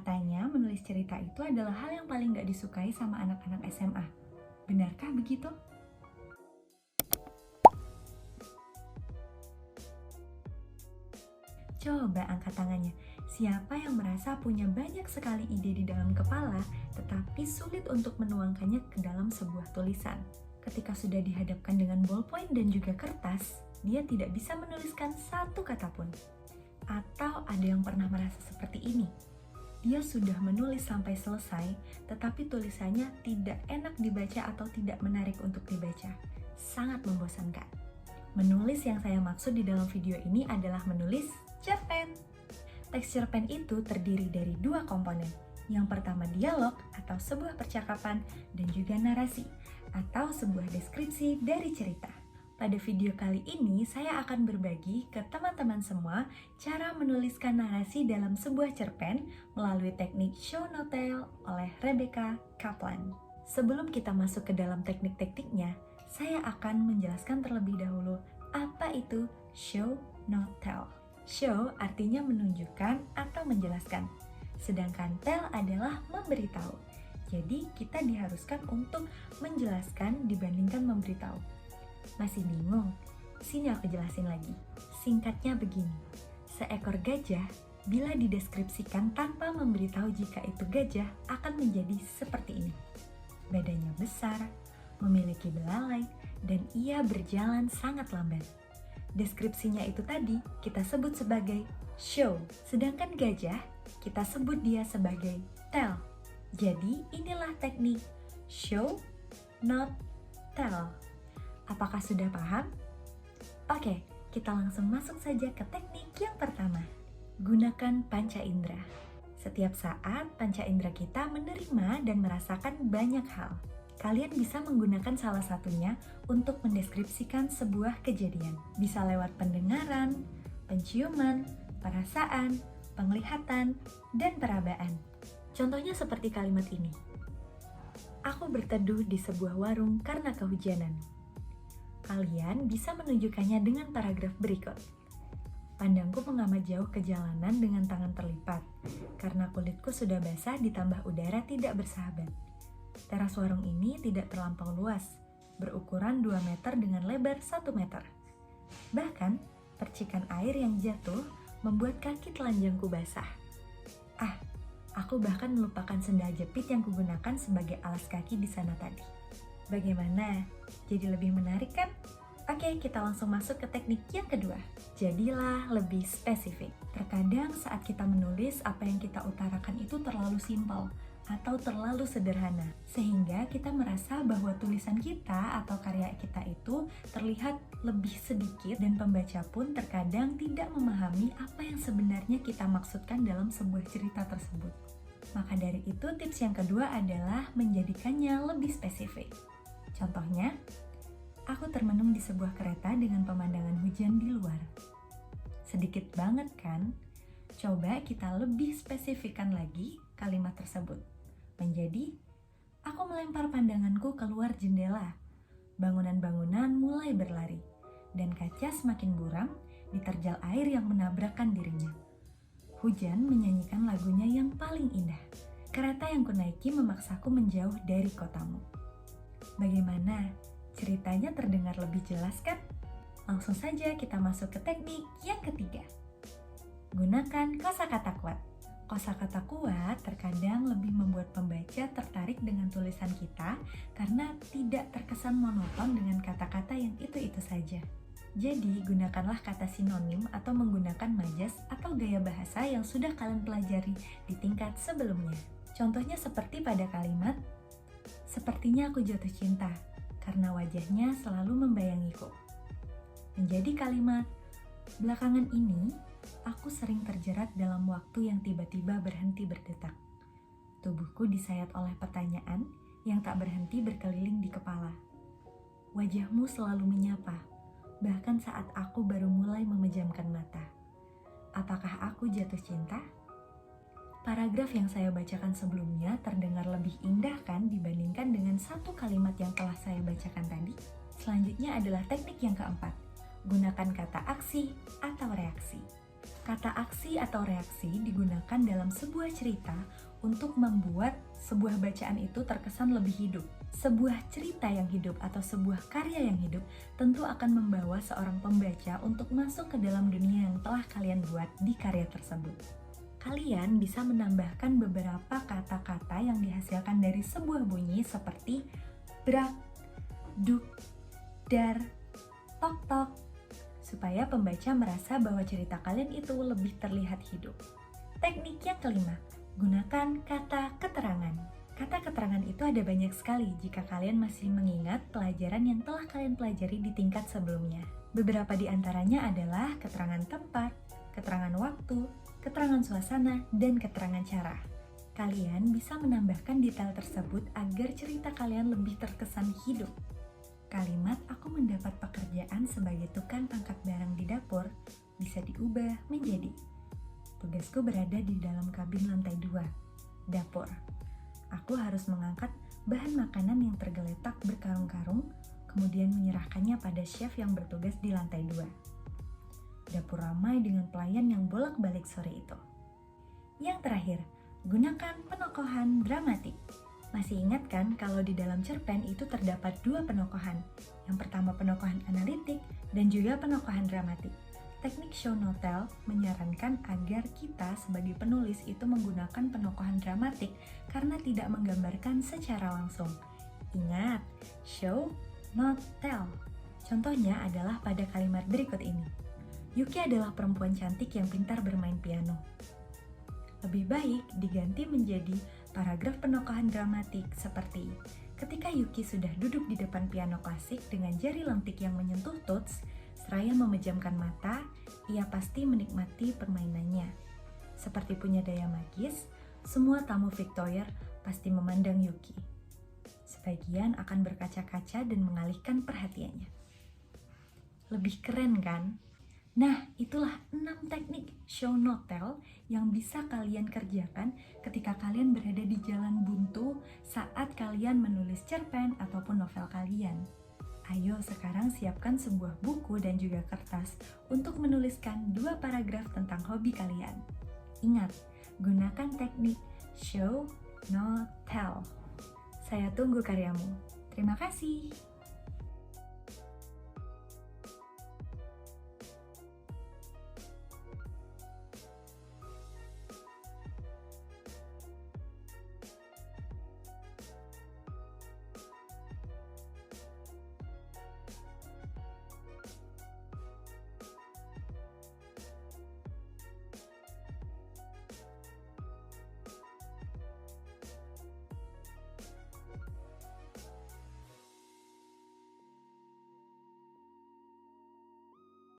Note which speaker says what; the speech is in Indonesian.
Speaker 1: Katanya menulis cerita itu adalah hal yang paling gak disukai sama anak-anak SMA. Benarkah begitu? Coba angkat tangannya. Siapa yang merasa punya banyak sekali ide di dalam kepala, tetapi sulit untuk menuangkannya ke dalam sebuah tulisan? Ketika sudah dihadapkan dengan ballpoint dan juga kertas, dia tidak bisa menuliskan satu kata pun. Atau ada yang pernah merasa seperti ini? Dia sudah menulis sampai selesai, tetapi tulisannya tidak enak dibaca atau tidak menarik untuk dibaca. Sangat membosankan. Menulis yang saya maksud di dalam video ini adalah menulis cerpen. Teks cerpen itu terdiri dari dua komponen. Yang pertama dialog atau sebuah percakapan dan juga narasi atau sebuah deskripsi dari cerita. Pada video kali ini saya akan berbagi ke teman-teman semua cara menuliskan narasi dalam sebuah cerpen melalui teknik show no tell oleh Rebecca Kaplan. Sebelum kita masuk ke dalam teknik-tekniknya, saya akan menjelaskan terlebih dahulu apa itu show no tell. Show artinya menunjukkan atau menjelaskan, sedangkan tell adalah memberitahu. Jadi kita diharuskan untuk menjelaskan dibandingkan memberitahu. Masih bingung? Sini aku jelasin lagi. Singkatnya begini, seekor gajah bila dideskripsikan tanpa memberitahu jika itu gajah akan menjadi seperti ini. Badannya besar, memiliki belalai, dan ia berjalan sangat lambat. Deskripsinya itu tadi kita sebut sebagai show, sedangkan gajah kita sebut dia sebagai tell. Jadi inilah teknik show, not tell. Apakah sudah paham? Oke, kita langsung masuk saja ke teknik yang pertama. Gunakan panca indera. Setiap saat panca indera kita menerima dan merasakan banyak hal. Kalian bisa menggunakan salah satunya untuk mendeskripsikan sebuah kejadian. Bisa lewat pendengaran, penciuman, perasaan, penglihatan, dan perabaan. Contohnya seperti kalimat ini. Aku berteduh di sebuah warung karena kehujanan. Kalian bisa menunjukkannya dengan paragraf berikut. Pandangku mengamat jauh ke jalanan dengan tangan terlipat, karena kulitku sudah basah ditambah udara tidak bersahabat. Teras warung ini tidak terlampau luas, berukuran 2 meter dengan lebar 1 meter. Bahkan, percikan air yang jatuh membuat kaki telanjangku basah. Aku bahkan melupakan sendal jepit yang kugunakan sebagai alas kaki di sana tadi. Bagaimana? Jadi lebih menarik kan? Oke, kita langsung masuk ke teknik yang kedua. Jadilah lebih spesifik. Terkadang saat kita menulis, apa yang kita utarakan itu terlalu simpel atau terlalu sederhana, sehingga kita merasa bahwa tulisan kita atau karya kita itu terlihat lebih sedikit dan pembaca pun terkadang tidak memahami apa yang sebenarnya kita maksudkan dalam sebuah cerita tersebut. Maka dari itu tips yang kedua adalah menjadikannya lebih spesifik. Contohnya, aku termenung di sebuah kereta dengan pemandangan hujan di luar. Sedikit banget kan? Coba kita lebih spesifikkan lagi kalimat tersebut. Menjadi, aku melempar pandanganku keluar jendela. Bangunan-bangunan mulai berlari, dan kaca semakin buram diterjal air yang menabrakkan dirinya. Hujan menyanyikan lagunya yang paling indah. Kereta yang kunaiki memaksaku menjauh dari kotamu. Bagaimana? Ceritanya terdengar lebih jelas kan? Langsung saja kita masuk ke teknik yang ketiga. Gunakan kosakata kuat. Kosakata kuat terkadang lebih membuat pembaca tertarik dengan tulisan kita karena tidak terkesan monoton dengan kata-kata yang itu-itu saja. Jadi, gunakanlah kata sinonim atau menggunakan majas atau gaya bahasa yang sudah kalian pelajari di tingkat sebelumnya. Contohnya seperti pada kalimat, sepertinya aku jatuh cinta karena wajahnya selalu membayangiku. Menjadi kalimat, belakangan ini aku sering terjerat dalam waktu yang tiba-tiba berhenti berdetak. Tubuhku disayat oleh pertanyaan yang tak berhenti berkeliling di kepala. Wajahmu selalu menyapa, bahkan saat aku baru mulai memejamkan mata. Apakah aku jatuh cinta? Paragraf yang saya bacakan sebelumnya terdengar lebih indah kan dibandingkan dengan satu kalimat yang telah saya bacakan tadi? Selanjutnya adalah teknik yang keempat. Gunakan kata aksi atau reaksi. Kata aksi atau reaksi digunakan dalam sebuah cerita untuk membuat sebuah bacaan itu terkesan lebih hidup. Sebuah cerita yang hidup atau sebuah karya yang hidup tentu akan membawa seorang pembaca untuk masuk ke dalam dunia yang telah kalian buat di karya tersebut. Kalian bisa menambahkan beberapa kata-kata yang dihasilkan dari sebuah bunyi seperti brak, duk, dar, tok tok, supaya pembaca merasa bahwa cerita kalian itu lebih terlihat hidup. Teknik yang kelima, gunakan kata keterangan. Kata keterangan itu ada banyak sekali jika kalian masih mengingat pelajaran yang telah kalian pelajari di tingkat sebelumnya. Beberapa di antaranya adalah keterangan tempat, keterangan waktu, keterangan suasana, dan keterangan cara. Kalian bisa menambahkan detail tersebut agar cerita kalian lebih terkesan hidup. Kalimat "aku mendapat pekerjaan sebagai tukang angkat barang di dapur" bisa diubah menjadi "tugasku berada di dalam kabin lantai 2, dapur. Aku harus mengangkat bahan makanan yang tergeletak berkarung-karung, kemudian menyerahkannya pada chef yang bertugas di lantai 2. Dapur ramai dengan pelayan yang bolak-balik sore itu." Yang terakhir, gunakan penokohan dramatik. Masih ingat kan kalau di dalam cerpen itu terdapat 2 penokohan. Yang pertama penokohan analitik dan juga penokohan dramatik. Teknik show no tell menyarankan agar kita sebagai penulis itu menggunakan penokohan dramatik karena tidak menggambarkan secara langsung. Ingat, show not tell. Contohnya adalah pada kalimat berikut ini. Yuki adalah perempuan cantik yang pintar bermain piano. Lebih baik diganti menjadi paragraf penokohan dramatik seperti ketika Yuki sudah duduk di depan piano klasik dengan jari lentik yang menyentuh tuts, seraya memejamkan mata, ia pasti menikmati permainannya. Seperti punya daya magis, semua tamu Victoria pasti memandang Yuki. Sebagian akan berkaca-kaca dan mengalihkan perhatiannya. Lebih keren kan? Nah, itulah 6 teknik show not tell yang bisa kalian kerjakan ketika kalian berada di jalan buntu saat kalian menulis cerpen ataupun novel kalian. Ayo sekarang siapkan sebuah buku dan juga kertas untuk menuliskan 2 paragraf tentang hobi kalian. Ingat, gunakan teknik show not tell. Saya tunggu karyamu. Terima kasih.